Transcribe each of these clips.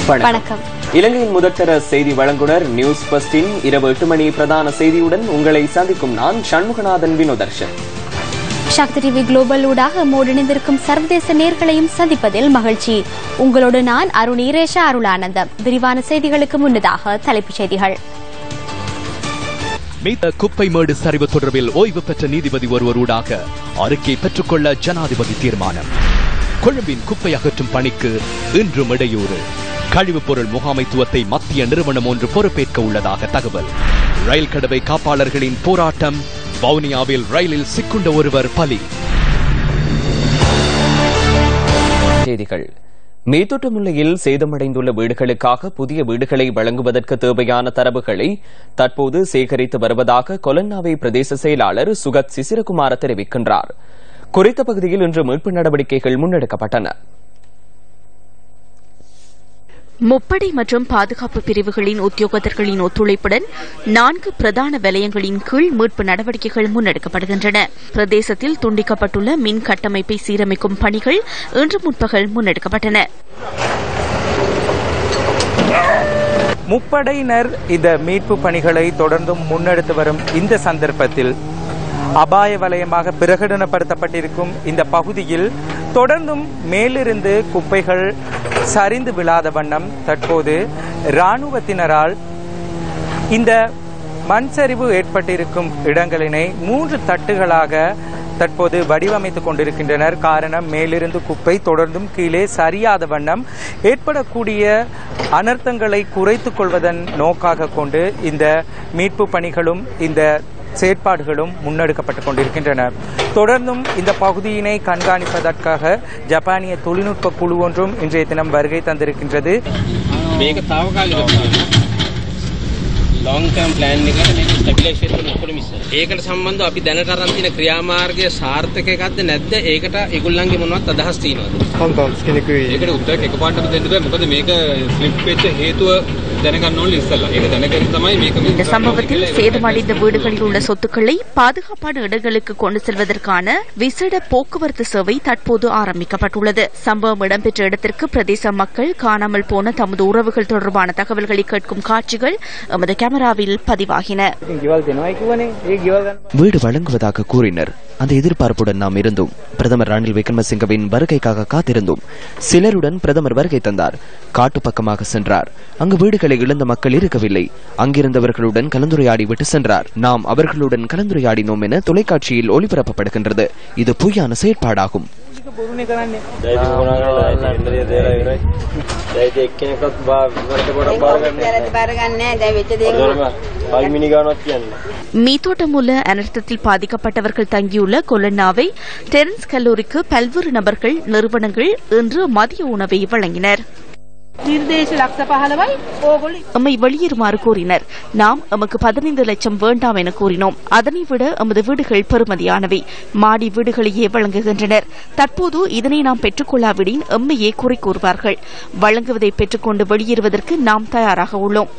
வணக்கம். இலங்கையின் முதற்தர செய்தி வழங்குனர் நியூஸ் பஸ்டின் இரவு 8 மணி பிரதான செய்தியுடன் உங்களை சந்திக்கும் நான் சண்முகநாதன் வினோதர்ஷன். சக்தி டிவி குளோபல் ஊடாக இணைந்திருக்கும் சர்வதேச நேர்களையும் சந்திப்பதில் மகிழ்ச்சி. உங்களோடு நான் அருணீரேஷா அருளானந்தம். விரிவான செய்திகளுக்கு முன்னதாக தலைப்புச் செய்திகள். குப்பை மேடு சரிவு தொடர்பில் ஓய்வு பெற்ற நீதிபதி ஒருவர் ஊடாக அறிக்கை பெற்றுக்கொள்ள ஜனாதிபதி தீர்மானம். கொழும்பின் குப்பை அகற்றும் பணிக்கு இன்றும் இடையூறு. கழிவுப் பொருள் முகாமைத்துவத்தை மத்திய நிறுவனம் ஒன்று பொறுப்பேற்க உள்ளதாக தகவல். ரயில் கடவை காப்பாளர்களின் போராட்டம். வவுனியாவில் ரயிலில் சிக்குண்ட ஒருவர் பலி. செய்திகள். மேத்தோட்ட முல்லையில் சேதமடைந்துள்ள வீடுகளுக்காக புதிய வீடுகளை வழங்குவதற்கு தேவையான தரவுகளை தற்போது சேகரித்து வருவதாக கொலன்னாவை பிரதேச செயலாளர் சுகத் சிசிரகுமார தெரிவிக்கின்றார். குறித்த பகுதியில் இன்று மீட்பு நடவடிக்கைகள் முன்னெடுக்கப்பட்டன. முப்படை மற்றும் பாதுகாப்பு பிரிவுகளின் உத்தியோகத்தர்களின் ஒத்துழைப்புடன் 4 பிரதான வலயங்களின் கீழ் மீட்பு நடவடிக்கைகள் முன்னெடுக்கப்படுகின்றன. பிரதேசத்தில் துண்டிக்கப்பட்டுள்ள மின் கட்டமைப்பை சீரமைக்கும் பணிகள் இன்று முற்பகல் முன்னெடுக்கப்பட்டன. முப்படையினர் இந்த மீட்பு பணிகளை தொடர்ந்து முன்னெடுத்து வரும் இந்த சந்தர்ப்பத்தில் அபாய வலயமாக பிரகடனப்படுத்தப்பட்டிருக்கும் இந்த பகுதியில் தொடர்ந்தும் மேலிருந்து குப்பைகள் சரிந்து விழாத வண்ணம் தற்போது இராணுவத்தினரால் இந்த மண் சரிவு ஏற்பட்டிருக்கும் இடங்களினை 3 தட்டுகளாக தற்போது வடிவமைத்துக் கொண்டிருக்கின்றனர். காரணம், மேலிருந்து குப்பை தொடர்ந்தும் கீழே சரியாத வண்ணம் ஏற்படக்கூடிய அனர்த்தங்களை குறைத்துக் கொள்வதன் நோக்காக கொண்டு இந்த மீட்பு பணிகளும் இந்த செயற்பாடுகளும் முன்னெடுக்கப்பட்டுக் கொண்டிருக்கின்றன. தொடர்ந்தும் இந்த பகுதியினை கண்காணிப்பதற்காக ஜப்பானிய தொழில்நுட்ப குழு ஒன்றும் இன்றைய தினம் வருகை தந்திருக்கின்றது. long-term plan එකකට මේක ස්ටැබිලයිසේෂන් කරන ඔක්කොම ඉස්සර. ඒකට සම්බන්ධව අපි දැනට අරන් තියෙන ක්‍රියාමාර්ගයේ සාර්ථක එකක්ද නැද්ද? ඒකට ඒගොල්ලන්ගේ මොනවත් අදහස් තියෙනවද? කොම්පවුන්ඩ්ස් කෙනෙකුයි. ඒකට උත්තරයක් එකපාරටම දෙන්න බෑ. මොකද මේක ස්ලිප් වෙච්ච හේතුව දැනගන්න ඕනේ ඉස්සෙල්ලා. ඒක දැනගෙන තමයි මේක இந்த சம்பவத்தில் சேதமடைந்த வீடுகளில் உள்ள சொத்துக்களை பாதுகாப்பான இடங்களுக்கு கொண்டு செல்வதற்கான விசேட போக்குவரத்து சேவை தற்போது ஆரம்பிக்கப்பட்டுள்ளது. சம்பவம் இடம்பெற்ற இடத்திற்கு பிரதேச மக்கள் காணாமல் போன தமது உறவுகள் தொடர்பான தகவல்களை கேட்கும் காட்சிகள் எமது கேமராவில் பதிவாகின. வீடு வழங்குவதாக கூறினர். அந்த எதிர்பார்ப்புடன் நாம் இருந்தோம். பிரதமர் ரணில் விக்ரமசிங்கவின் வருகைக்காக காத்திருந்தோம். சிலருடன் பிரதமர் வருகை தந்தார். காட்டு பக்கமாக சென்றார். அங்கு வீடுகளை இழந்த மக்கள் இருக்கவில்லை. அங்கிருந்தவர்களுடன் கலந்துரையாடி விட்டு சென்றார். நாம் அவர்களுடன் கலந்துரையாடினோம் என தொலைக்காட்சியில் ஒளிபரப்பப்படுகின்றது. இது பொய்யான செயற்பாடாகும். மீத்தோட்டமுள்ள அனர்த்தத்தில் பாதிக்கப்பட்டவர்கள் தங்கியுள்ள கொலன்னாவை டெரன்ஸ் கல்லூரிக்கு பல்வேறு நபர்கள், நிறுவனங்கள் இன்று மதிய உணவை வழங்கினர். எம்மை வெளியேறுமாறு கூறினர். நாம் எமக்கு 15 லட்சம் வேண்டாம் என கூறினோம். அதனை விட எமது வீடுகள் பெறுமதியானவை. மாடி வீடுகளையே வழங்குகின்றனர். தற்போது இதனை நாம் பெற்றுக்கொள்ளாவிடின் எம்மையே குறை கூறுவார்கள். வழங்குவதை பெற்றுக்கொண்டு வெளியேறுவதற்கு நாம் தயாராக உள்ளோம்.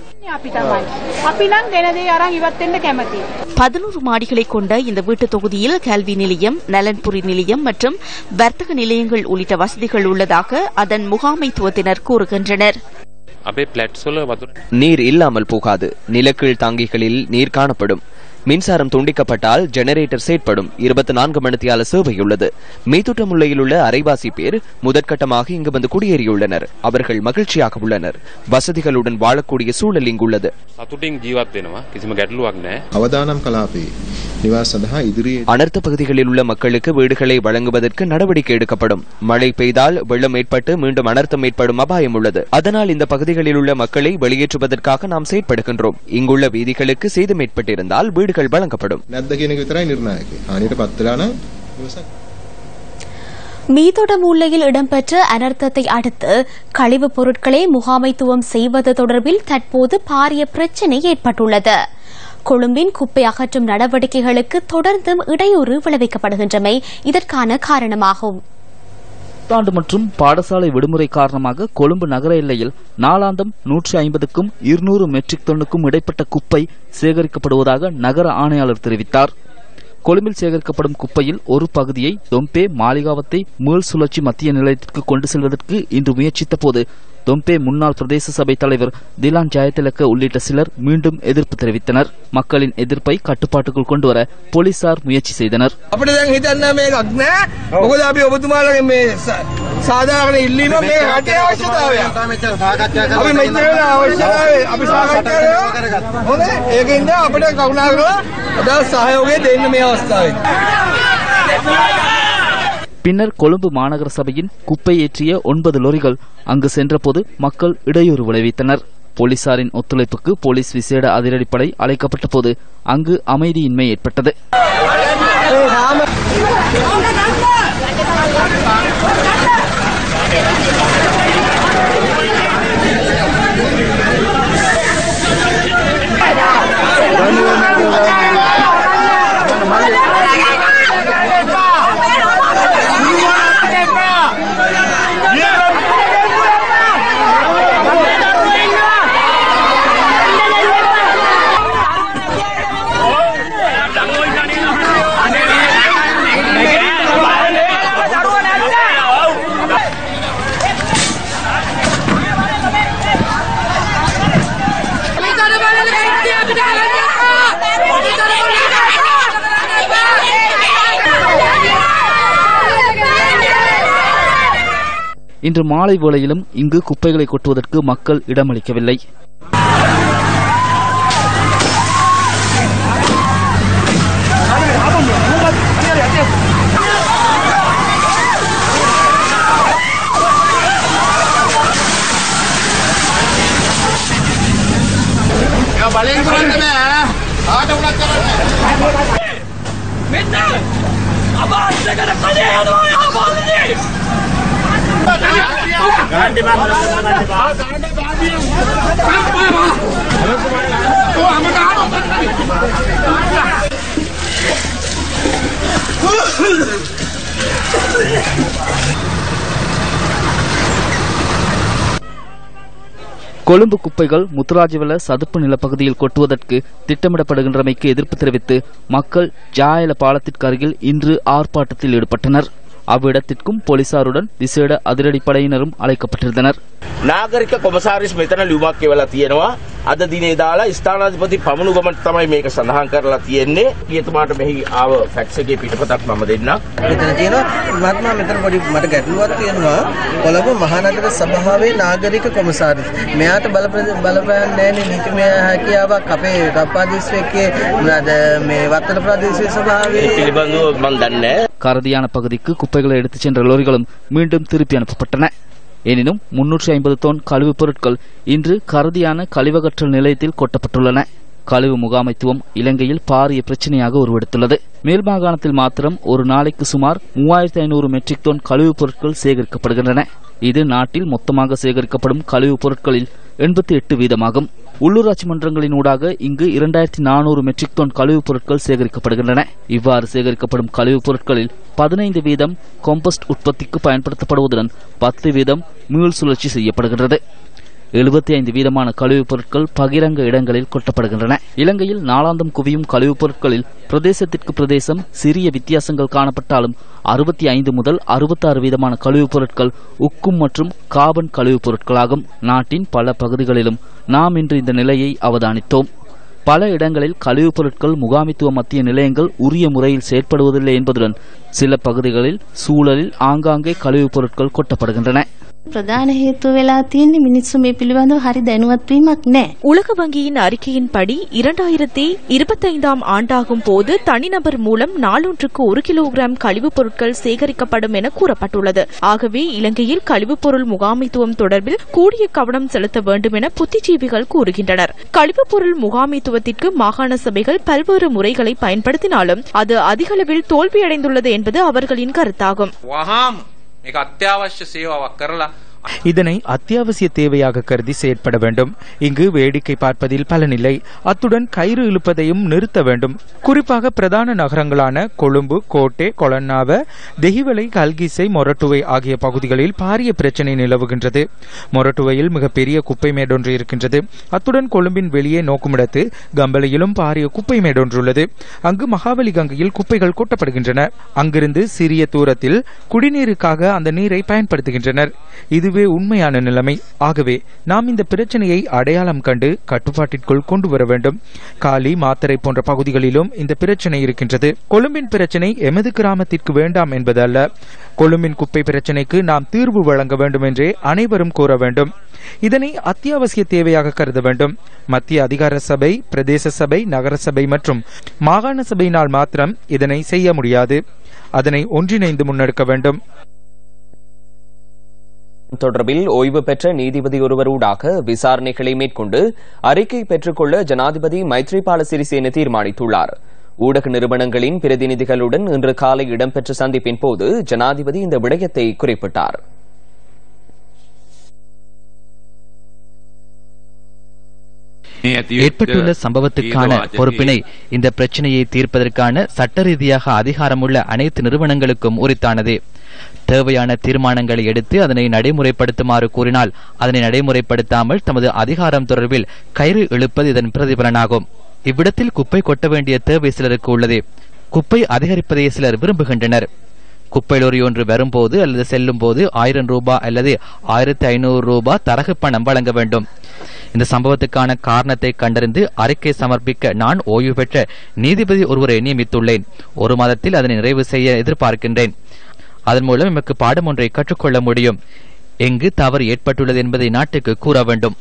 11 மாடிகளை கொண்ட இந்த வீட்டு தொகுதியில் கல்வி நிலையம், நலன்புரி நிலையம் மற்றும் வர்த்தக நிலையங்கள் உள்ளிட்ட வசதிகள் உள்ளதாக அதன் முகாமைத்துவத்தினர் கூறுகின்றனர். நீர் இல்லாமல் போகாது. நிலக்கீழ் தாங்கிகளில் நீர் காணப்படும். மின்சாரம் துண்டிக்கப்பட்டால் ஜெனரேட்டர் செயற்படும். 24 மணித்தியால சேவை உள்ளது. மேத்தோட்டமுல்லையில் உள்ள அரைவாசி பேர் முதற்கட்டமாக இங்கு வந்து குடியேறியுள்ளனர். அவர்கள் மகிழ்ச்சியாக உள்ளனர். வசதிகளுடன் வாழக்கூடிய சூழல் இங்குள்ளது. அனர்த்த பகுதிகளில் உள்ள மக்களுக்கு வீடுகளை வழங்குவதற்கு நடவடிக்கை எடுக்கப்படும். மழை பெய்தால் வெள்ளம் ஏற்பட்டு மீண்டும் அனர்த்தம் ஏற்படும் அபாயம் உள்ளது. அதனால் இந்த பகுதிகளில் உள்ள மக்களை வெளியேற்றுவதற்காக நாம் செயற்படுகின்றோம். இங்குள்ள வீதிகளுக்கு சேதம் ஏற்பட்டிருந்தால் வீடுகள் வழங்கப்படும். மீத்தோட்டமுல்லையில் இடம்பெற்ற அனர்த்தத்தை அடுத்து கழிவுப் பொருட்களை முகாமைத்துவம் செய்வது தொடர்பில் தற்போது பாரிய பிரச்சினை ஏற்பட்டுள்ளது. கொழும்பின் குப்பை அகற்றும் நடவடிக்கைகளுக்கு தொடர்ந்தும் இடையூறு விளைவிக்கப்படுகின்றமை இதற்கான காரணமாகும். புத்தாண்டு மற்றும் பாடசாலை விடுமுறை காரணமாக கொழும்பு நகர எல்லையில் நாளாந்தம் 150க்கும் 200 மெட்ரிக் டன்னுக்கும் இடைப்பட்ட குப்பை சேகரிக்கப்படுவதாக நகர ஆணையாளர் தெரிவித்தார். கொழும்பில் சேகரிக்கப்படும் குப்பையில் ஒரு பகுதியை தொம்பே மாளிகாவத்தை மீள் சுழற்சி மத்திய நிலையத்திற்கு கொண்டு செல்வதற்கு இன்று முயற்சித்த போது தொம்பே முன்னாள் பிரதேச சபை தலைவர் திலான் ஜெயதிலக்க உள்ளிட்ட சிலர் மீண்டும் எதிர்ப்பு தெரிவித்தனர். மக்களின் எதிர்ப்பை கட்டுப்பாட்டுக்குள் கொண்டுவர போலீசார் முயற்சி செய்தனர். பின்னர் கொழும்பு மாநகர சபையின் குப்பை ஏற்றிய 9 லொரிகள் அங்கு சென்றபோது மக்கள் இடையூறு விளைவித்தனர். போலீசாரின் ஒத்துழைப்புக்கு போலீஸ் விசேட அதிரடிப்படை அழைக்கப்பட்ட போது அங்கு அமைதியின்மை ஏற்பட்டது. இன்று மாலை வேளையிலும் இங்கு குப்பைகளை கொட்டுவதற்கு மக்கள் இடமளிக்கவில்லை. கொழும்பு குப்பைகள் முத்துராஜவல சதுப்பு நிலப்பகுதியில் கொட்டுவதற்கு திட்டமிடப்படுகின்றமைக்கு எதிர்ப்பு தெரிவித்து மக்கள் ஜாயல பாலத்திற்கு அருகில் இன்று ஆர்ப்பாட்டத்தில் ஈடுபட்டனர். அவ்விடத்திற்கும் போலீசாருடன் விசேட அதிரடிப்படையினரும் அழைக்கப்பட்டிருந்தனர். නාගරික කොමසාරිස් මෙතන ලියුමක් කියවලා තියෙනවා. අද දිනේ දාලා ස්ථානාධිපති පමනුගමන තමයි මේක සඳහන් කරලා තියෙන්නේ. ඊතුමාට මෙහි ආව ෆැක්ස් එකේ පිටපතක් මම දෙන්නම්. මෙතන තියෙනවා මහත්මයා මෙතන පොඩි මට ගැටලුවක් තියෙනවා. කොළඹ මහනගර සභාවේ නාගරික කොමසාරිස් මෙයාට බලපෑම් නැහැ නීතිමය හැකියාවක් අපේ රාජ්‍ය මේ වත්තල ප්‍රදේශයේ සභාවේ පිළිබඳව මම දන්නේ නැහැ. கரதியான பகுதிக்கு குப்பைகளை எடுத்துச் சென்ற லோரிகளும் மீண்டும் திருப்பி அனுப்பப்பட்டன. எனினும் 350 தொன் கழிவுப் பொருட்கள் இன்று கரதியான கழிவகற்றல் நிலையத்தில் கொட்டப்பட்டுள்ளன. கழிவு முகாமைத்துவம் இலங்கையில் பாரிய பிரச்சனையாக உருவெடுத்துள்ளது. மேல் மாகாணத்தில் மாத்திரம் ஒரு நாளைக்கு சுமார் 3500 மெட்ரிக் டன் கழிவுப் பொருட்கள் சேகரிக்கப்படுகின்றன. இது நாட்டில் மொத்தமாக சேகரிக்கப்படும் கழிவுப் பொருட்களில் 88% உள்ளூராட்சி மன்றங்களின் ஊடாக இங்கு 2400 மெட்ரிக் டன் கழிவுப் பொருட்கள் சேகரிக்கப்படுகின்றன. இவ்வாறு சேகரிக்கப்படும் கழிவுப் பொருட்களில் 15% காம்போஸ்ட் உற்பத்திக்கு பயன்படுத்தப்படுவதுடன் 10% மீள் சுழற்சி செய்யப்படுகின்றது. 75% கழிவுப் பொருட்கள் பகிரங்க இடங்களில் கொட்டப்படுகின்றன. இலங்கையில் நாளாந்தம் குவியும் கழிவுப் பொருட்களில் பிரதேசத்திற்கு பிரதேசம் சிறிய வித்தியாசங்கள் காணப்பட்டாலும் 65 முதல் 66% கழிவுப் பொருட்கள் உக்கும் மற்றும் கார்பன் கழிவுப் பொருட்களாகும். நாட்டின் பல பகுதிகளிலும் நாம் இன்று இந்த நிலையை அவதானித்தோம். பல இடங்களில் கழிவுப் பொருட்கள் முகாமித்துவ மத்திய நிலையங்கள் உரிய முறையில் செயற்படுவதில்லை என்பதுடன் சில பகுதிகளில் சூழலில் ஆங்காங்கே கழிவுப் பொருட்கள் கொட்டப்படுகின்றன. பிரதான ஹேத்து වෙලා තියෙන්නේ මිනිස්සු මේ පිළිබඳව හරි දැනුවත් වීමක් නැහැ. உலக வங்கியின் அறிக்கையின்படி 2025ஆம் ஆண்டாகும் போது தனிநபர் மூலம் நாளொன்றுக்கு 1 கிலோகிராம் கழிவுப் பொருட்கள் சேகரிக்கப்படும் என கூறப்பட்டுள்ளது. ஆகவே இலங்கையில் கழிவுப் பொருள் முகாமைத்துவம் தொடர்பில் கூடிய கவனம் செலுத்த வேண்டும் என புத்திஜீவிகள் கூறுகின்றனர். கழிவுப் பொருள் முகாமைத்துவத்திற்கு மாகாண சபைகள் பல்வேறு முறைகளை பயன்படுத்தினாலும் அது அதிகளவில் தோல்வியடைந்துள்ளது என்பது அவர்களின் கருத்தாகும். මේක අත්‍යවශ්‍ය සේවාවක් කරලා இதனை அத்தியாவசிய தேவையாக கருதி செயற்பட வேண்டும். இங்கு வேடிக்கை பார்ப்பதில் பலனில்லை. அத்துடன் கயிறு இழுப்பதையும் நிறுத்த வேண்டும். குறிப்பாக பிரதான நகரங்களான கொழும்பு, கோட்டே, கொலன்னாவ, தெஹிவலை, கல்கிசை, மொரட்டுவை ஆகிய பகுதிகளில் பாரிய பிரச்சினை நிலவுகின்றது. மொரட்டுவையில் மிகப்பெரிய குப்பை மேடொன்று இருக்கின்றது. அத்துடன் கொழும்பின் வெளியே நோக்குமிடத்து கம்பளையிலும் பாரிய குப்பை மேடொன்றுள்ளது. அங்கு மகாவலி கங்கையில் குப்பைகள் கொட்டப்படுகின்றன. அங்கிருந்து சிறிய தூரத்தில் குடிநீருக்காக அந்த நீரை பயன்படுத்துகின்றனர். இதுவே உண்மையான நிலைமை. ஆகவே நாம் இந்த பிரச்சனையை அடையாளம் கண்டு கட்டுப்பாட்டிற்குள் கொண்டு வர வேண்டும். காலி, மாத்தரை போன்ற பகுதிகளிலும் இந்த பிரச்சனை இருக்கின்றது. கொழும்பின் பிரச்சனை எமது கிராமத்திற்கு வேண்டாம் என்பது அல்ல. கொழும்பின் குப்பை பிரச்சனைக்கு நாம் தீர்வு வழங்க வேண்டும் என்றே அனைவரும் கூற வேண்டும். இதனை அத்தியாவசிய தேவையாக கருத வேண்டும். மத்திய அதிகார சபை, பிரதேச சபை, நகர சபை மற்றும் மாகாண சபையினால் மாத்திரம் இதனை செய்ய முடியாது. அதனை ஒன்றிணைந்து முன்னெடுக்க வேண்டும். தொடர்பில் ஓய்வு பெற்ற நீதிபதி ஒருவரூடாக விசாரணைகளை மேற்கொண்டு அறிக்கை பெற்றுக்கொள்ள ஜனாதிபதி மைத்ரிபால சிறிசேன தீர்மானித்துள்ளார். ஊடக நிறுவனங்களின் பிரதிநிதிகளுடன் இன்று காலை இடம்பெற்ற சந்திப்பின் போது ஜனாதிபதி இந்த விடயத்தை குறிப்பிட்டார். ஏற்பட்டுள்ள சம்பவத்துக்கான பொறுப்பினை இந்த பிரச்சனையை தீர்ப்பதற்கான சட்ட ரீதியாக அதிகாரமுள்ள அனைத்து நிறுவனங்களுக்கும் உரித்தானது. தேவையான தீர்மானங்களை எடுத்து அதனை நடைமுறைப்படுத்துமாறு கூறினால் அதனை நடைமுறைப்படுத்தாமல் தமது அதிகாரம் தொடர்பில் கயிறு இழுப்பது இதன் பிரதிபலனாகும். இவ்விடத்தில் குப்பை கொட்ட வேண்டிய தேவை சிலருக்கு உள்ளது. குப்பை அதிகரிப்பதை சிலர் விரும்புகின்றனர். குப்பை லோரி ஒன்று வரும்போது அல்லது செல்லும் போது 1000 ரூபாய் அல்லது 1500 ரூபாய் தரகு பணம் வழங்க வேண்டும். இந்த சம்பவத்துக்கான காரணத்தை கண்டறிந்து அறிக்கை சமர்ப்பிக்க நான் ஓய்வு பெற்ற நீதிபதி ஒருவரை நியமித்துள்ளேன். 1 மாதத்தில் அதனை நிறைவு செய்ய எதிர்பார்க்கின்றேன். அதன் மூலம் நமக்கு பாடம் ஒன்றை கற்றுக்கொள்ள முடியும். எங்கு தவறு ஏற்பட்டுள்ளது என்பதை நாட்டுக்கு கூற வேண்டும்.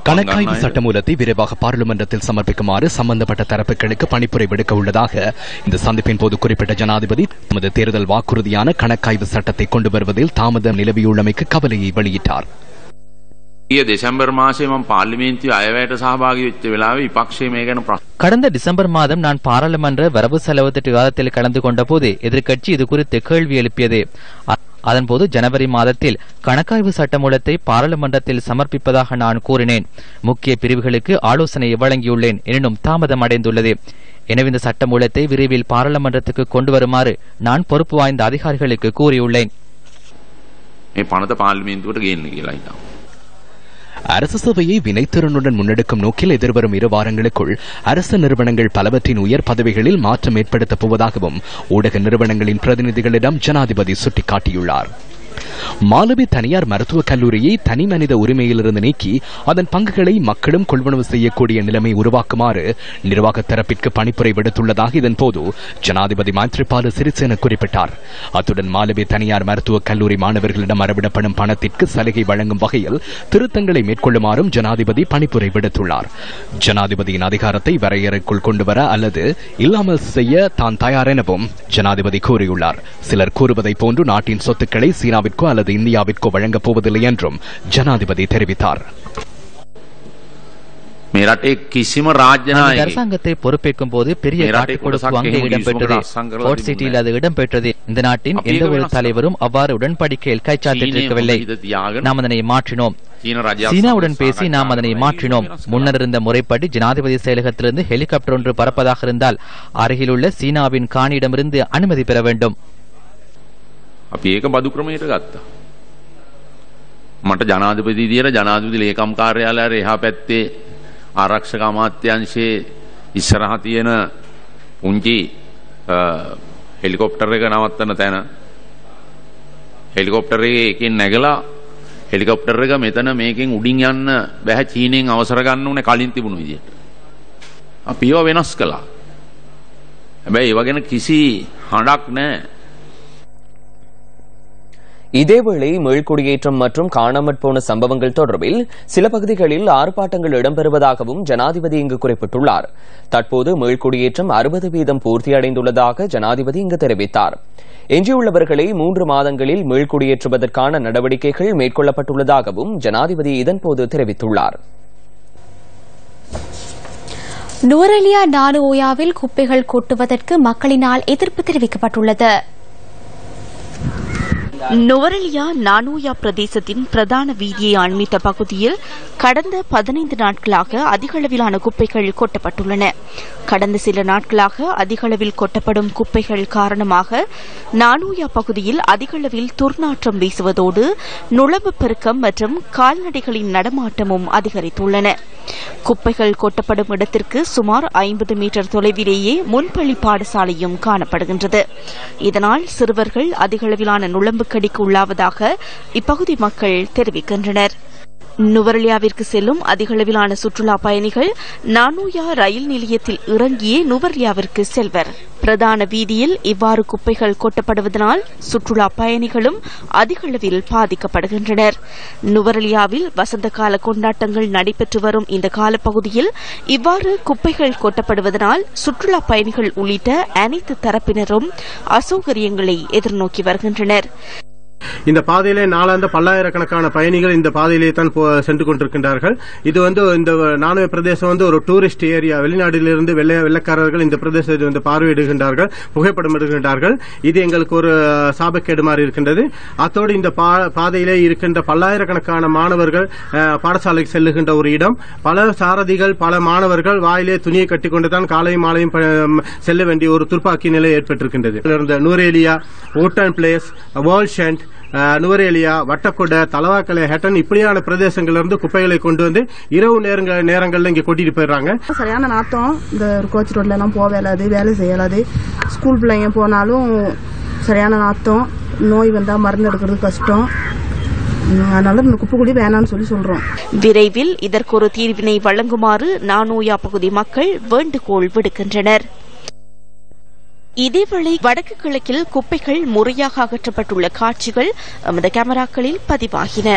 கணக்காய்வு சட்டமூலத்தை விரைவாக பாராளுமன்றத்தில் சமர்ப்பிக்குமாறு சம்பந்தப்பட்ட தரப்புகளுக்கு பணிப்புரை விடுக்க உள்ளதாக இந்த சந்திப்பின் போது குறிப்பிட்ட ஜனாதிபதி தமது தேர்தல் வாக்குறுதியான கணக்காய்வு சட்டத்தை கொண்டு வருவதில் தாமதம் நிலவியுள்ளமைக்கு கவலையை வெளியிட்டார். දෙසැම්බර් මාසයේ මම පාර්ලිමේන්තුවේ අයවැයට සහභාගී වෙච්ච වෙලාවේ විපක්ෂයේ මේ ගැන கடந்த டிசம்பர் மாதம் நான் பாராளுமன்ற வரவு செலவு திட்ட விவாதத்தில் கலந்து கொண்ட போது எதிர்க்கட்சி இது குறித்து கேள்வி எழுப்பியது. அதன்போது ஜனவரி மாதத்தில் கணக்காய்வு சட்டமூலத்தை பாராளுமன்றத்தில் சமர்ப்பிப்பதாக நான் கூறினேன். முக்கிய பிரிவுகளுக்கு ஆலோசனை வழங்கியுள்ளேன். எனினும் தாமதம் அடைந்துள்ளது. எனவே இந்த சட்டமூலத்தை விரைவில் பாராளுமன்றத்துக்கு கொண்டு வருமாறு நான் பொறுப்பு வாய்ந்த அதிகாரிகளுக்கு கூறியுள்ளேன். මේ පනත පාර්ලිමේන්තුවට ගේන්න කියලා හිතනවා. அரசு சேவையை வினைத்திறனுடன் முன்னெடுக்கும் நோக்கில் எதிர்வரும் 2 வாரங்களுக்குள் அரசு நிறுவனங்கள் பலவற்றின் உயர் பதவிகளில் மாற்றம் ஏற்படுத்தப் போவதாகவும் ஊடக நிறுவனங்களின் பிரதிநிதிகளிடம் ஜனாதிபதி சுட்டிக்காட்டியுள்ளார். மாலபி தனியார் மருத்துவக் கல்லூரியை தனி மனித உரிமையிலிருந்து நீக்கி அதன் பங்குகளை மக்களும் கொள்வனவு செய்யக்கூடிய நிலைமை உருவாக்குமாறு நிர்வாக தரப்பிற்கு பணிப்புரை விடுத்துள்ளதாக இதன்போது ஜனாதிபதி மைத்ரிபால சிறிசேன குறிப்பிட்டார். அத்துடன் மாலபி தனியார் மருத்துவக் கல்லூரி மாணவர்களிடம் அறவிடப்படும் பணத்திற்கு சலுகை வழங்கும் வகையில் திருத்தங்களை மேற்கொள்ளுமாறும் ஜனாதிபதி பணிப்புரை விடுத்துள்ளார். ஜனாதிபதியின் அதிகாரத்தை வரையறைக்குள் கொண்டுவர அல்லது இல்லாமல் செய்ய தான் தயார் எனவும் ஜனாதிபதி கூறியுள்ளார். சிலர் கூறுவதை போன்று நாட்டின் சொத்துக்களை சீனாவிற்கோ அல்லது இந்தியாவிற்கோ வழங்கப் போவதில்லை என்றும் ஜனாதிபதி தெரிவித்தார். அரசாங்கத்தை பொறுப்பேற்கும் போது பெரிய காட்டிக்கொடுப்பு அங்கே இடம்பெற்றது. போர்ட் சிட்டியில் அது இடம்பெற்றது. இந்த நாட்டின் எந்த ஒரு தலைவரும் அவ்வாறு உடன்படிக்கையில் கைச்சாத்திட்டிருக்கவில்லை. நாம் அதனை மாற்றினோம். சீனாவுடன் பேசி நாம் அதனை மாற்றினோம். முன்னர் இருந்த முறைப்படி ஜனாதிபதி செயலகத்திலிருந்து ஹெலிகாப்டர் ஒன்று பறப்பதாக இருந்தால் அருகிலுள்ள சீனாவின் காணியிடமிருந்து அனுமதி பெற வேண்டும். අපි ඒක බදු ක්‍රමයට ගත්තා. මට ජනාධිපති විදියට ජනාධිපති ලේකම් කාර්යාලය එහා පැත්තේ ආරක්ෂක අමාත්‍යාංශයේ ඉස්සරහ තියෙන පුංචි හෙලිකොප්ටර් එක නවත්තන තැන හෙලිකොප්ටර් එකකින් නැගලා හෙලිකොප්ටර් එක මෙතන මේකෙන් උඩින් යන්න බෑ චීනෙන් අවසර ගන්න ඕනේ කලින් තිබුණු විදියට. අපි ඒවා වෙනස් කළා. හැබැයි ඒව ගැන කිසි හඬක් නැහැ. இதேவேளை மீள்குடியேற்றம் மற்றும் காணாமற் போன சம்பவங்கள் தொடர்பில் சில பகுதிகளில் ஆர்ப்பாட்டங்கள் இடம்பெறுவதாகவும் ஜனாதிபதி இங்கு குறிப்பிட்டுள்ளார். தற்போது மீள்குடியேற்றம் 60% பூர்த்தியடைந்துள்ளதாக ஜனாதிபதி இங்கு தெரிவித்தார். எஞ்சியுள்ளவர்களை 3 மாதங்களில் மீள்குடியேற்றுவதற்கான நடவடிக்கைகள் மேற்கொள்ளப்பட்டுள்ளதாகவும் ஜனாதிபதி இதன்போது தெரிவித்துள்ளார். நுவரெலியா நானுஓயாவில் குப்பைகள் கொட்டுவதற்கு மக்களினால் எதிர்ப்பு தெரிவிக்கப்பட்டுள்ளது. நுவரெலியா நானூயா பிரதேசத்தின் பிரதான வீதியை அண்மித்த பகுதியில் கடந்த 15 நாட்களாக அதிகளவிலான குப்பைகள் கொட்டப்பட்டுள்ளன. கடந்த சில நாட்களாக அதிகளவில் கொட்டப்படும் குப்பைகள் காரணமாக நானூயா பகுதியில் அதிகளவில் துர்நாற்றம் வீசுவதோடு நுளம்பு பெருக்கம் மற்றும் கால்நடைகளின் நடமாட்டமும் அதிகரித்துள்ளன. குப்பைகள் கொட்டப்படும் இடத்திற்கு சுமார் 50 மீட்டர் தொலைவிலேயே முன்பள்ளி பாடசாலையும் காணப்படுகின்றது. இதனால் சிறுவர்கள் அதிகளவிலான நுளம்புக்கடிக்கு உள்ளாவதாக இப்பகுதி மக்கள் தெரிவிக்கின்றனர். நுவரெலியாவிற்கு செல்லும் அதிகளவிலான சுற்றுலா பயணிகள் நானூயா ரயில் நிலையத்தில் இறங்கியே நுவரெலியாவிற்கு செல்வர். பிரதான வீதியில் இவ்வாறு குப்பைகள் கொட்டப்படுவதனால் சுற்றுலா பயணிகளும் அதிகளவில் பாதிக்கப்படுகின்றனர். நுவரெலியாவில் வசந்த கால கொண்டாட்டங்கள் நடைபெற்று வரும் இந்த காலப்பகுதியில் இவ்வாறு குப்பைகள் கொட்டப்படுவதனால் சுற்றுலா பயணிகள் உள்ளிட்ட அனைத்து தரப்பினரும் அசௌகரியங்களை எதிர்நோக்கி வருகின்றனர். இந்த பாதையிலே நாளாந்த பல்லாயிரக்கணக்கான பயணிகள் இந்த பாதையிலே தான் சென்று கொண்டிருக்கின்றார்கள். இது இந்த நானூயா பிரதேசம் ஒரு டூரிஸ்ட் ஏரியா. வெளிநாட்டிலிருந்து வெள்ளக்காரர்கள் இந்த பிரதேசத்தை பார்வையிடுகின்றார்கள், புகைப்படம் எடுக்கின்றார்கள். இது எங்களுக்கு ஒரு சாபக்கேடு மாதிரி இருக்கின்றது. அத்தோடு இந்த பாதையிலே இருக்கின்ற பல்லாயிரக்கணக்கான மாணவர்கள் பாடசாலைக்கு செல்லுகின்ற ஒரு இடம். பல சாரதிகள், பல மாணவர்கள் வாயிலே துணியை கட்டிக்கொண்டுதான் காலையும் மாலையும் செல்ல வேண்டிய ஒரு துர்ப்பாக்கி நிலை ஏற்பட்டிருக்கின்றது. நுவரெலியா, ஓட்டன் பிளேஸ், வால்ஷண்ட், நுவரெலியா, வட்டக்கொட, தலவாக்கலை, ஹெட்டன் இப்படியான பிரதேசங்களிலிருந்து குப்பைகளை கொண்டு வந்து இரவு நேரங்கள்ல இங்க கொட்டிட்டு போயிடுறாங்க. சரியான நாத்தம். இந்த கோச் ரோட்ல எல்லாம் போவேலாது, வேலை செய்யலாது. ஸ்கூல் பிள்ளைங்க போனாலும் சரியான நாத்தம். நோய் வந்தா மருந்து எடுக்கிறது கஷ்டம். அதனால இந்த குப்பைக்குடி வேணாம்னு சொல்றோம். விரைவில் இதற்கு ஒரு தீர்வினை வழங்குமாறு நானூயா பகுதி மக்கள் வேண்டுகோள் விடுக்கின்றனர். இதேவேளை வடக்கு கிழக்கில் குப்பைகள் முறையாக அகற்றப்பட்டுள்ள காட்சிகள் எமது கேமராக்களில் பதிவாகின.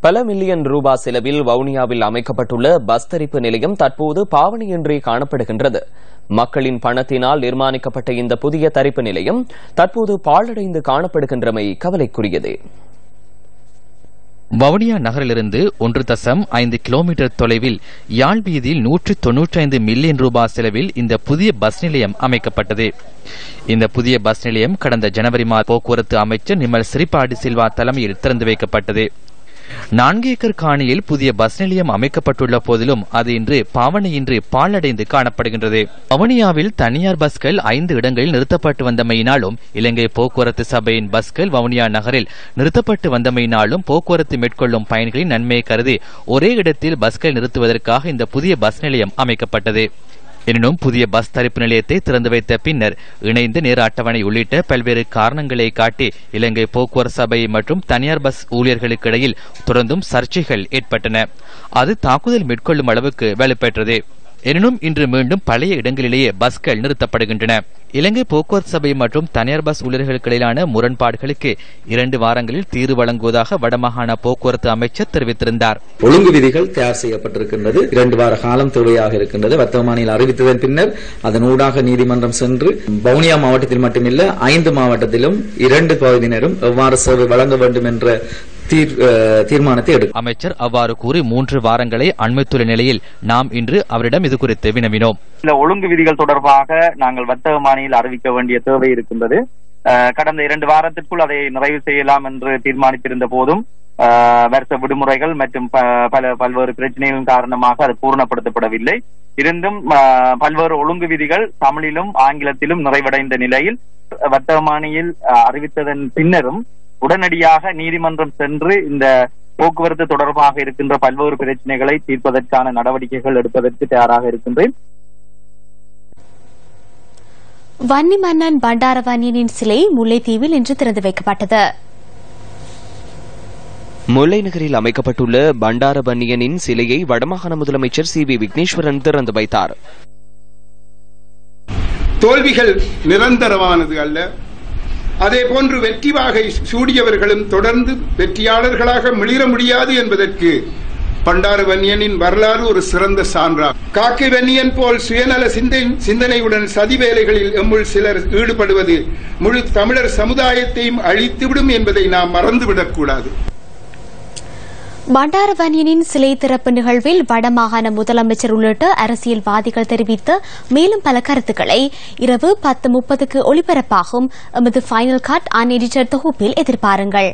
பல மில்லியன் ரூபாய் செலவில் வவுனியாவில் அமைக்கப்பட்டுள்ள பஸ் தரிப்பு நிலையம் தற்போது பாவனையின்றி காணப்படுகின்றது. மக்களின் பணத்தினால் நிர்மாணிக்கப்பட்ட இந்த புதிய தரிப்பு நிலையம் தற்போது பாழடைந்து காணப்படுகின்றமை கவலைக்குரியது. வவுனியா நகரிலிருந்து 1.5 கிலோமீட்டர் தொலைவில் யாழ் வீதியில் 195 மில்லியன் ரூபாய் செலவில் இந்த புதிய பஸ் நிலையம் அமைக்கப்பட்டது. இந்த புதிய பஸ் நிலையம் கடந்த ஜனவரி மாத போக்குவரத்து அமைச்சர் நிமல் சிறிபாடி சில்வா தலைமையில் திறந்து வைக்கப்பட்டது. 4 ஏக்கர் காணியில் புதிய பஸ் நிலையம் அமைக்கப்பட்டுள்ள போதிலும் அது இன்று பாவனையின்றி பாழடைந்து காணப்படுகின்றது. வவுனியாவில் தனியார் பஸ்கள் 5 இடங்களில் நிறுத்தப்பட்டு வந்தமையினாலும் இலங்கை போக்குவரத்து சபையின் பஸ்கள் வவுனியா நகரில் நிறுத்தப்பட்டு வந்தமையினாலும் போக்குவரத்து மேற்கொள்ளும் பயணிகளின் நன்மையை கருதி ஒரே இடத்தில் பஸ்கள் நிறுத்துவதற்காக இந்த புதிய பஸ் நிலையம் அமைக்கப்பட்டது. எனினும் புதிய பஸ் தரிப்பு நிலையத்தை திறந்து வைத்த பின்னர் இணைந்த நேர அட்டவணை உள்ளிட்ட பல்வேறு காரணங்களை காட்டி இலங்கை போக்குவரத்து சபை மற்றும் தனியார் பஸ் ஊழியர்களுக்கு இடையில் தொடர்ந்தும் சர்ச்சைகள் ஏற்பட்டன. அது தாக்குதல் மேற்கொள்ளும் அளவுக்கு வலுப்பெற்றது. எனினும் இன்று மீண்டும் பழைய இடங்களிலேயே பஸ்கள் நிறுத்தப்படுகின்றன. இலங்கை போக்குவரத்து சபை மற்றும் தனியார் பஸ் ஊழியர்களுக்கு இடையிலான முரண்பாடுகளுக்கு 2 வாரங்களில் தீர்வு வழங்குவதாக வடமாகாண போக்குவரத்து அமைச்சர் தெரிவித்திருந்தார். ஒழுங்கு விதிகள் தயார் செய்யப்பட்டிருக்கின்றது. 2 வார காலம் தேவையாக இருக்கின்றது. வர்த்தமானியில் அறிவித்ததன் பின்னர் அதனூடாக நீதிமன்றம் சென்று வவுனியா மாவட்டத்தில் மட்டுமில்ல 5 மாவட்டத்திலும் 2 பகுதியினரும் எவ்வாறு சேவை வழங்க வேண்டும் என்ற தீர்மானத்தை எடுக்கும். அமைச்சர் அவ்வாறு கூறி 3 வாரங்களை அண்மைத்துள்ள நிலையில் நாம் இன்று அவரிடம் இது குறித்து வினவினோம். இந்த ஒழுங்கு விதிகள் தொடர்பாக நாங்கள் வர்த்தகமானியில் அறிவிக்க வேண்டிய தேவை இருக்கின்றது. கடந்த 2 வாரத்திற்குள் அதை நிறைவு செய்யலாம் என்று தீர்மானித்திருந்த போதும் வருஷ விடுமுறைகள் மற்றும் பல்வேறு பிரச்சனைகளின் காரணமாக அது பூர்ணப்படுத்தப்படவில்லை. இருந்தும் பல்வேறு ஒழுங்கு விதிகள் தமிழிலும் ஆங்கிலத்திலும் நிறைவடைந்த நிலையில் வர்த்தகமானியில் அறிவித்ததன் பின்னரும் உடனடியாக நீதிமன்றம் சென்று இந்த போக்குவரத்து தொடர்பாக இருக்கின்ற பல்வேறு பிரச்சனைகளை தீர்ப்பதற்கான நடவடிக்கைகள் எடுப்பதற்கு தயாராக இருக்கின்றேன். வன்னி மன்னன் பண்டாரவன்னியனின் சிலை முல்லைத்தீவில் இன்று திறந்து வைக்கப்பட்டது. முல்லை நகரில் அமைக்கப்பட்டுள்ள பண்டாரவன்னியனின் சிலையை வடமாகாண முதலமைச்சர் சி வி விக்னேஸ்வரன் திறந்து வைத்தார். தோல்விகள் நிரந்தரமானது அல்ல. அதே போன்று வெற்றி வாகை சூடியவர்களும் தொடர்ந்து வெற்றியாளர்களாக மிளிர முடியாது என்பதற்கு பண்டார வன்னியனின் வரலாறு ஒரு சிறந்த சான்றாகும். காக்கை வன்னியன் போல் சுயநல சிந்தனையுடன் சதி வேலைகளில் எம்முள் சிலர் ஈடுபடுவது முழு தமிழர் சமுதாயத்தையும் அழித்துவிடும் என்பதை நாம் மறந்துவிடக் கூடாது. பண்டாரவன்யனின் சிலை திறப்பு நிகழ்வில் வடமாகாண முதலமைச்சர் உள்ளிட்ட அரசியல்வாதிகள் தெரிவித்த மேலும் பல கருத்துக்களை இரவு 10:30க்கு ஒளிபரப்பாகும் எமது ஃபைனல் கட் அன்எடிட்டட் தொகுப்பில் எதிர்பாருங்கள்.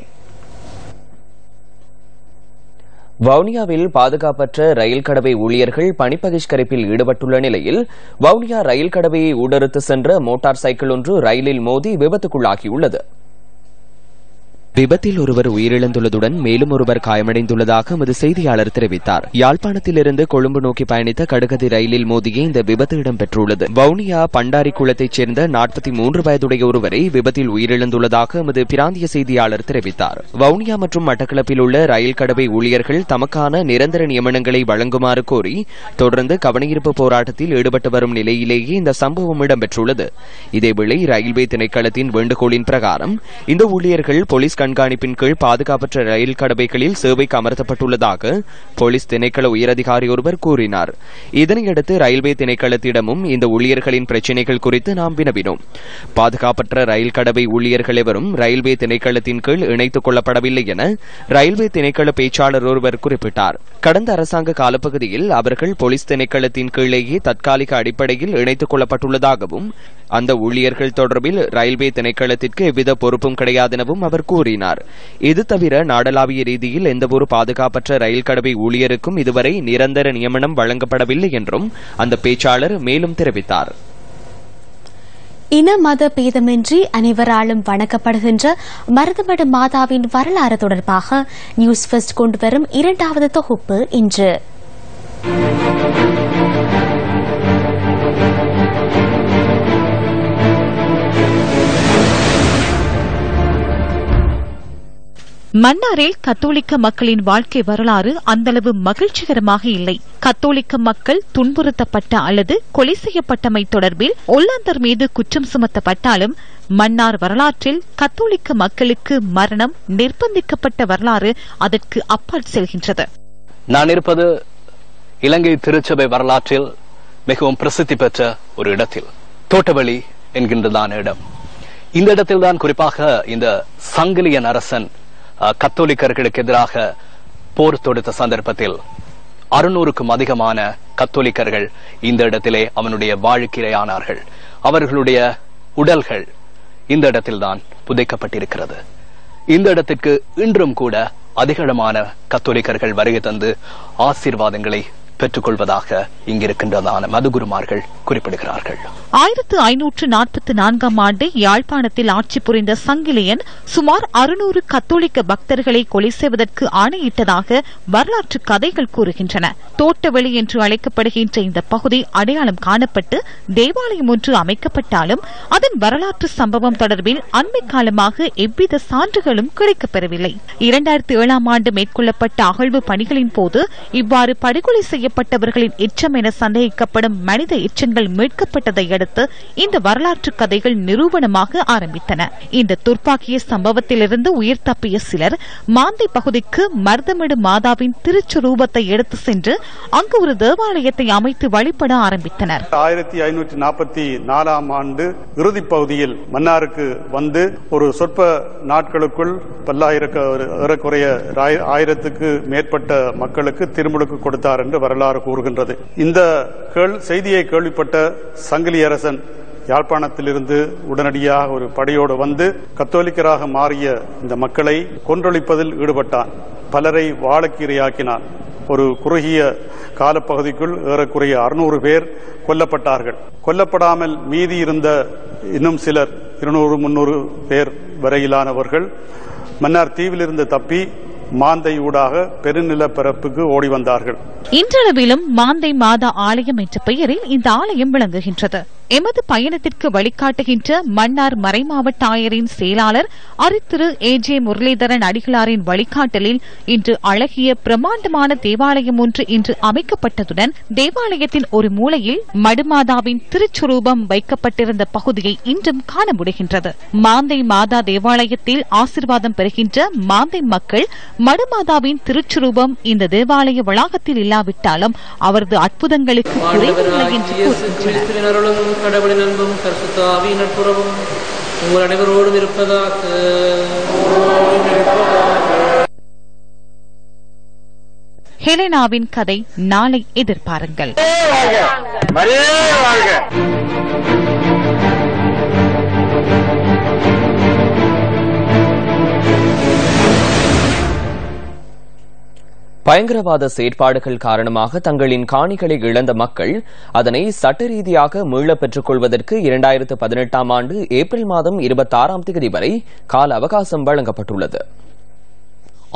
வவுனியாவில் பாதுகாப்பற்ற ரயில் கடவை ஊழியர்கள் பணி பகிஷ்கரிப்பில் ஈடுபட்டுள்ள நிலையில் வவுனியா ரயில் கடவையை ஊடறுத்து சென்ற மோட்டார் சைக்கிள் ஒன்று ரயிலில் மோதி விபத்துக்குள்ளாகியுள்ளது. விபத்தில் ஒருவர் உயிரிழந்துள்ளதுடன் மேலும் ஒருவர் காயமடைந்துள்ளதாக எமது செய்தியாளர் தெரிவித்தார். யாழ்ப்பாணத்திலிருந்து கொழும்பு நோக்கி பயணித்த கடுகதி ரயிலில் மோதிய இந்த விபத்து இடம்பெற்றுள்ளது. வவுனியா பண்டாரி குளத்தைச் சேர்ந்த 43 வயதுடைய ஒருவரை விபத்தில் உயிரிழந்துள்ளதாக எமது பிராந்திய செய்தியாளர் தெரிவித்தார். வவுனியா மற்றும் மட்டக்களப்பில் உள்ள ரயில் கடவை ஊழியர்கள் தமக்கான நிரந்தர நியமனங்களை வழங்குமாறு கோரி தொடர்ந்து கவனஈர்ப்பு போராட்டத்தில் ஈடுபட்டு வரும் நிலையிலேயே இந்த சம்பவம் இடம்பெற்றுள்ளது. இதேவேளை ரயில்வே திணைக்களத்தின் வேண்டுகோளின் பிரகாரம் இந்த ஊழியர்கள் போலீஸ் கண்காணிப்பின் கீழ் பாதுகாப்பற்ற ரயில் கடவைகளில் சேவைக்கு அமர்த்தப்பட்டுள்ளதாக போலீஸ் திணைக்கள உயரதிகாரி ஒருவர் கூறினார். இதனையடுத்து ரயில்வே திணைக்களத்திடமும் இந்த ஊழியர்களின் பிரச்சினைகள் குறித்து நாம் வினவினோம். பாதுகாப்பற்ற ரயில் கடவை ஊழியர்கள் எவரும் ரயில்வே திணைக்களத்தின் கீழ் இணைத்துக் கொள்ளப்படவில்லை என ரயில்வே திணைக்கள பேச்சாளர் ஒருவர் குறிப்பிட்டார். கடந்த அரசாங்க காலப்பகுதியில் அவர்கள் போலீஸ் திணைக்களத்தின் கீழேயே தற்காலிக அடிப்படையில் இணைத்துக் கொள்ளப்பட்டுள்ளதாகவும் அந்த ஊழியர்கள் தொடர்பில் ரயில்வே திணைக்களத்திற்கு எவ்வித பொறுப்பும் கிடையாதெனவும் அவர் கூறினார். இது தவிர நாடளாவிய ரீதியில் எந்தவொரு பாதுகாப்பற்ற ரயில் கடவை ஊழியருக்கும் இதுவரை நிரந்தர நியமனம் வழங்கப்படவில்லை என்றும் அந்த பேச்சாளர் மேலும் தெரிவித்தார். இன மத பேதமின்றி அனைவராலும் வணங்கப்படுகின்ற மருதமடு மாதாவின் வரலாறு தொடர்பாக நியூஸ் ஃபர்ஸ்ட் கொண்டுவரும் 2வது தொகுப்பு இன்று. மன்னாரில் கத்தோலிக்க மக்களின் வாழ்க்கை வரலாறு அந்தளவு மகிழ்ச்சிகரமாக இல்லை. கத்தோலிக்க மக்கள் துன்புறுத்தப்பட்ட அல்லது கொலை செய்யப்பட்டமை தொடர்பில் ஒல்லாந்தர் மீது குற்றம் சுமத்தப்பட்டாலும் மன்னார் வரலாற்றில் கத்தோலிக்க மக்களுக்கு மரணம் நிர்பந்திக்கப்பட்ட வரலாறு அதற்கு அப்பால் செல்கின்றது. நான் இருப்பது இலங்கை திருச்சபை வரலாற்றில் மிகவும் பிரசித்தி பெற்ற ஒரு இடத்தில், தோட்டவெளி என்கின்றதான இடம். இந்த இடத்தில்தான் குறிப்பாக இந்த சங்கிலியன் அரசன் கத்தோலிக்கர்களுக்கு எதிராக போர் தொடுத்த சந்தர்ப்பத்தில் 600க்கும் அதிகமான கத்தோலிக்கர்கள் இந்த இடத்திலே அவனுடைய வாழ்க்கையானார்கள். அவர்களுடைய உடல்கள் இந்த இடத்தில்தான் புதைக்கப்பட்டிருக்கிறது. இந்த இடத்திற்கு இன்றும் கூட அதிகளமான கத்தோலிக்கர்கள் வருகை தந்து ஆசீர்வாதங்களை பெற்றுக் கொள்வதாக இங்கிருக்கின்றதான மதுகுருமார்கள் குறிப்பிடுகிறார்கள். 1544ஆம் ஆண்டு யாழ்ப்பாணத்தில் ஆட்சி புரிந்த சங்கிலியன் சுமார் 600 கத்தோலிக்க பக்தர்களை கொலை செய்வதற்கு ஆணையிட்டதாக வரலாற்று கதைகள் கூறுகின்றன. தோட்டவெளி என்று அழைக்கப்படுகின்ற இந்த பகுதி அடையாளம் காணப்பட்டு தேவாலயம் ஒன்று அமைக்கப்பட்டாலும் அதன் வரலாற்று சம்பவம் தொடர்பில் அண்மை காலமாக எவ்வித சான்றுகளும் கிடைக்கப்பெறவில்லை. 2007ஆம் ஆண்டு மேற்கொள்ளப்பட்ட அகழ்வு பணிகளின் போது இவ்வாறு படுகொலை செய்யப்பட்டவர்களின் எச்சம் என சந்தேகிக்கப்படும் மனித எச்சங்கள் மீட்கப்பட்டதை அடுத்து இந்த வரலாற்று கதைகள் நிரூபணமாக ஆரம்பித்தன. இந்த துர்ப்பாக்கிய சம்பவத்திலிருந்து உயிர் தப்பிய சிலர் மாந்தை பகுதிக்கு மருதமடு மாதாவின் திருச்சுரூபத்தை எடுத்து சென்று அங்கு ஒரு தேவாலயத்தை அமைத்து வழிபட ஆரம்பித்தனர். 1544ஆம் ஆண்டு இறுதிப் பகுதியில் மன்னாருக்கு வந்து ஒரு சொற்ப நாட்களுக்குள் ஏறக்குறைய 1000க்கு மேற்பட்ட மக்களுக்கு திருமுழுக்கு கொடுத்தார் என்று வரலாறு கூறுகின்றது. இந்த செய்தியை கேள்விப்பட்ட சங்கிலி அரசன் யாழ்ப்பாணத்திலிருந்து உடனடியாக ஒரு படையோடு வந்து கத்தோலிக்கராக மாறிய இந்த மக்களை கொன்றொழிப்பதில் ஈடுபட்டான். பலரை வாழக்கீரையாக்கினான். ஒரு குறுகிய காலப்பகுதிக்குள் ஏறக்குறைய 600 பேர் கொல்லப்பட்டார்கள். கொல்லப்படாமல் மீதி இருந்த இன்னும் சிலர் 200-300 பேர் வரையிலானவர்கள் மன்னார் தீவிலிருந்து தப்பி மாந்தை ஊடாக பெருநிலப்பரப்புக்கு ஓடி வந்தார்கள். இன்றளவிலும் மாந்தை மாதா ஆலயம் என்ற பெயரில் இந்த ஆலயம் விளங்குகின்றது. எமது பயணத்திற்கு வழிகாட்டுகின்ற மன்னார் மறைமாவட்ட ஆயரின் செயலாளர் அரித்திரு ஏஜே முரளிதரன் அடிகளாரின் வழிகாட்டலில் இன்று அழகிய பிரமாண்டமான தேவாலயம் ஒன்று இன்று அமைக்கப்பட்டதுடன் தேவாலயத்தின் ஒரு மூலையில் மடுமாதாவின் திருச்சுரூபம் வைக்கப்பட்டிருந்த பகுதியை இன்றும் காண முடிகின்றது. மாந்தை மாதா தேவாலயத்தில் ஆசிர்வாதம் பெறுகின்ற மாந்தை மக்கள் மடுமாதாவின் திருச்சுரூபம் இந்த தேவாலய வளாகத்தில் இல்லாவிட்டாலும் அவரது அற்புதங்களுக்கு குறைவில்லை என்று கூறுகின்றனர். கடவுளின் அன்பும் பரிசுத்த ஆவியின் நட்புறவும் உங்கள் அனைவரோடும் இருப்பதாக. ஹெலெனாவின் கதை நாளை எதிர்பாருங்கள். பயங்கரவாத செயற்பாடுகள் காரணமாக தங்களின் காணிகளை இழந்த மக்கள் அதனை சட்ட ரீதியாக மீளப் பெற்றுக் கொள்வதற்கு 2018 ஆண்டு ஏப்ரல் மாதம் 26ஆம் தேதி வரை கால அவகாசம் வழங்கப்பட்டுள்ளது.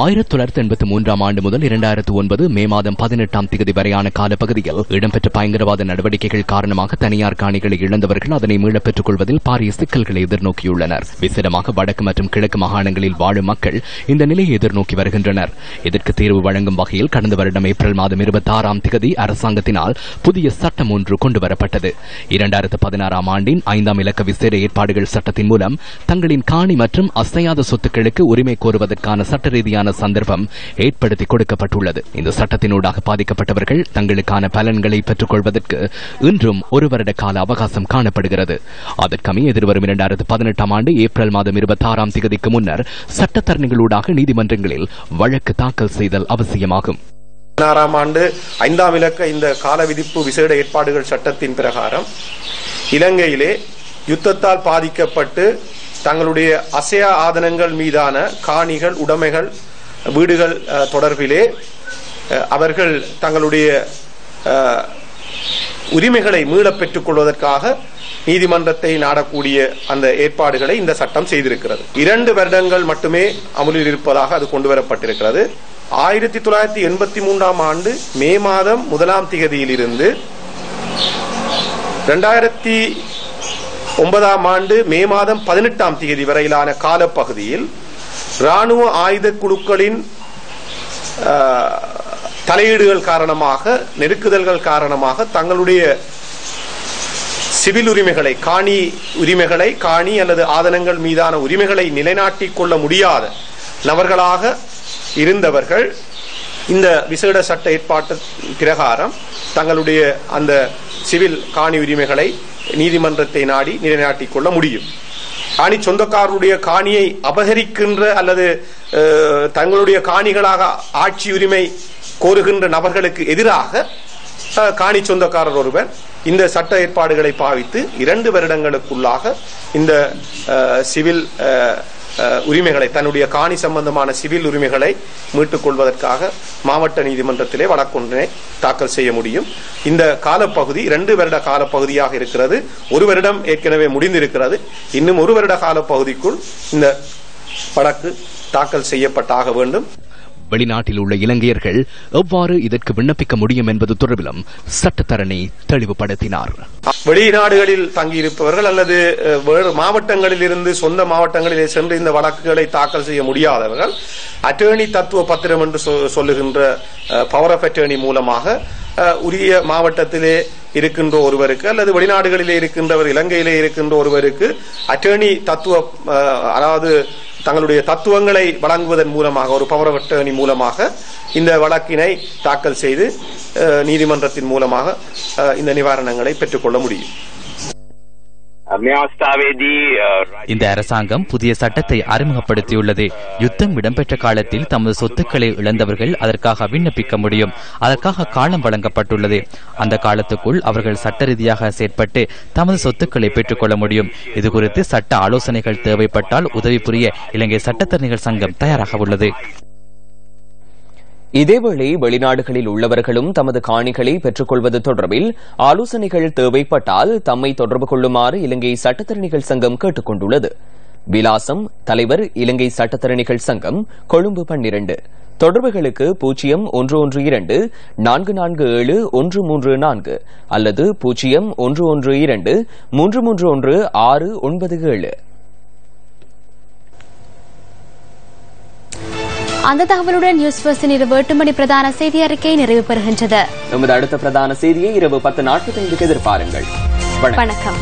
1983 ஆண்டு முதல் 2009 மே மாதம் 18ஆம் தேதி வரையான காலப்பகுதியில் இடம்பெற்ற பயங்கரவாத நடவடிக்கைகள் காரணமாக தனியார் காணிகளை இழந்தவர்கள் அதனை மீளப் பெற்றுக் கொள்வதில் பாரிய சிக்கல்களை எதிர்நோக்கியுள்ளனர். விசேடமாக வடக்கு மற்றும் கிழக்கு மாகாணங்களில் வாழும் மக்கள் இந்த நிலையை எதிர்நோக்கி வருகின்றனர். இதற்கு தீர்வு வழங்கும் வகையில் கடந்த வருடம் ஏப்ரல் மாதம் 26ஆம் தேதி அரசாங்கத்தினால் புதிய சட்டம் ஒன்று கொண்டுவரப்பட்டது. 2016ஆம் ஆண்டின் 5ஆம் இலக்க விசேட ஏற்பாடுகள் சட்டத்தின் மூலம் தங்களின் காணி மற்றும் அசையாத சொத்துக்களுக்கு உரிமை கோருவதற்கான சட்ட ரீதியான சந்தர்ப்பம் ஏற்படுத்தி கொடுக்கப்பட்டுள்ளது. இந்த சட்டத்தினூடாக பாதிக்கப்பட்டவர்கள் தங்களுக்கான பலன்களை பெற்றுக் கொள்வதற்கு இன்றும் ஒரு வருட கால அவகாசம் காணப்படுகிறது. அதற்கமைய எதிர்வரும் 2018ஆம் ஆண்டு ஏப்ரல் மாதம் 26ஆம் தேதிக்கு முன்னர் சட்டத்தரணிகளூடாக நீதிமன்றங்களில் வழக்கு தாக்கல் செய்தல் அவசியமாகும். 16ஆம் ஆண்டு 5ஆம் இலக்க இந்த கால விதிப்பு விசேட ஏற்பாடுகள் சட்டத்தின் பிரகாரம் இலங்கையிலே யுத்தத்தால் பாதிக்கப்பட்டு தங்களுடைய அசையா ஆதனங்கள் மீதான காணிகள், உடைமைகள், வீடுகள் தொடர்பிலே அவர்கள் தங்களுடைய உரிமைகளை மீளப் பெற்றுக் கொள்வதற்காக நீதிமன்றத்தை நாடக்கூடிய அந்த ஏற்பாடுகளை இந்த சட்டம் செய்திருக்கிறது. 2 வருடங்கள் மட்டுமே அமுலில் இருப்பதாக அது கொண்டுவரப்பட்டிருக்கிறது. 1983ஆம் ஆண்டு மே மாதம் 1ஆம் தேதியிலிருந்து 2009ஆம் ஆண்டு மே மாதம் 18ஆம் தேதி வரையிலான காலப்பகுதியில் ராணுவ ஆயுத குழுக்களின் தலையீடுகள் காரணமாக, நெருக்குதல்கள் காரணமாக தங்களுடைய சிவில் உரிமைகளை, காணி உரிமைகளை, காணி அல்லது ஆதனங்கள் மீதான உரிமைகளை நிலைநாட்டிக் கொள்ள முடியாத நபர்களாக இருந்தவர்கள் இந்த விசேட சட்ட ஏற்பாட்டு பிரகாரம் தங்களுடைய அந்த சிவில் காணி உரிமைகளை நீதிமன்றத்தை நாடி நிலைநாட்டிக் கொள்ள முடியும். காணி சொந்தக்காரருடைய காணியை அபகரிக்கின்ற அல்லது தங்களுடைய காணிகளாக ஆட்சி உரிமை கோருகின்ற நபர்களுக்கு எதிராக காணி சொந்தக்காரர் ஒருவர் இந்த சட்ட ஏற்பாடுகளை பாவித்து 2 வருடங்களுக்குள்ளாக இந்த சிவில் உரிமைகளை, தன்னுடைய காணி சம்பந்தமான சிவில் உரிமைகளை மீட்டுக் கொள்வதற்காக மாவட்ட நீதிமன்றத்திலே வழக்கொன்றை தாக்கல் செய்ய முடியும். இந்த காலப்பகுதி 2 வருட காலப்பகுதியாக இருக்கிறது. 1 வருடம் ஏற்கனவே முடிந்திருக்கிறது. இன்னும் 1 வருட காலப்பகுதிக்குள் இந்த வழக்கு தாக்கல் செய்யப்பட்டாக வேண்டும். வெளிநாட்டில் உள்ள இலங்கையர்கள் எவ்வாறு இதற்கு விண்ணப்பிக்க முடியும் என்பது தொடர்பிலும் சட்டத்தரணி தெளிவுபடுத்தினார். வெளிநாடுகளில் தங்கியிருப்பவர்கள் அல்லது வேறு மாவட்டங்களில் இருந்து சொந்த மாவட்டங்களிலே சென்று இந்த வழக்குகளை தாக்கல் செய்ய முடியாதவர்கள் அட்டர்னி தத்துவ பத்திரம் என்று சொல்லுகின்ற பவர் ஆஃப் அட்டர்னி மூலமாக உரிய மாவட்டத்திலே இருக்கின்ற ஒருவருக்கு அல்லது வெளிநாடுகளிலே இருக்கின்றவர், இலங்கையிலே இருக்கின்ற ஒருவருக்கு அட்டர்னி தத்துவ, அதாவது தங்களுடைய தத்துவங்களை வழங்குவதன் மூலமாக, ஒரு பவர் ஆஃப் அட்டர்னி மூலமாக இந்த வழக்கினை தாக்கல் செய்து நீதிமன்றத்தின் மூலமாக இந்த நிவாரணங்களை பெற்றுக்கொள்ள முடியும். இந்த அரசாங்கம் புதிய சட்டத்தை அறிமுகப்படுத்தியுள்ளது. யுத்தம் இடம்பெற்ற காலத்தில் தமது சொத்துக்களை இழந்தவர்கள் அதற்காக விண்ணப்பிக்க முடியும். அதற்காக காலம் வழங்கப்பட்டுள்ளது. அந்த காலத்துக்குள் அவர்கள் சட்ட ரீதியாக செயற்பட்டு தமது சொத்துக்களை பெற்றுக்கொள்ள முடியும். இதுகுறித்து சட்ட ஆலோசனைகள் தேவைப்பட்டால் உதவி புரிய இலங்கை சட்டத்தரணிகள் சங்கம் தயாராக உள்ளது. இதேவேளை வெளிநாடுகளில் உள்ளவர்களும் தமது காணிகளை பெற்றுக் கொள்வது தொடர்பில் ஆலோசனைகள் தேவைப்பட்டால் தம்மை தொடர்பு கொள்ளுமாறு இலங்கை சட்டத்தரணிகள் சங்கம் கேட்டுக் கொண்டுள்ளது. விலாசம்: தலைவர், இலங்கை சட்டத்தரணிகள் சங்கம், கொழும்பு 12, தொடர்புகளுக்கு 0112-447-134 அல்லது 0112-331-697. அந்த தகவலுடன் நியூஸ் ஃபர்ஸ்டின் இரவு 8 மணி பிரதான செய்தி அறிக்கை நிறைவு பெறுகின்றது. நமது அடுத்த பிரதான செய்தியை இரவு 10:45 எதிர்பாருங்கள். வணக்கம்.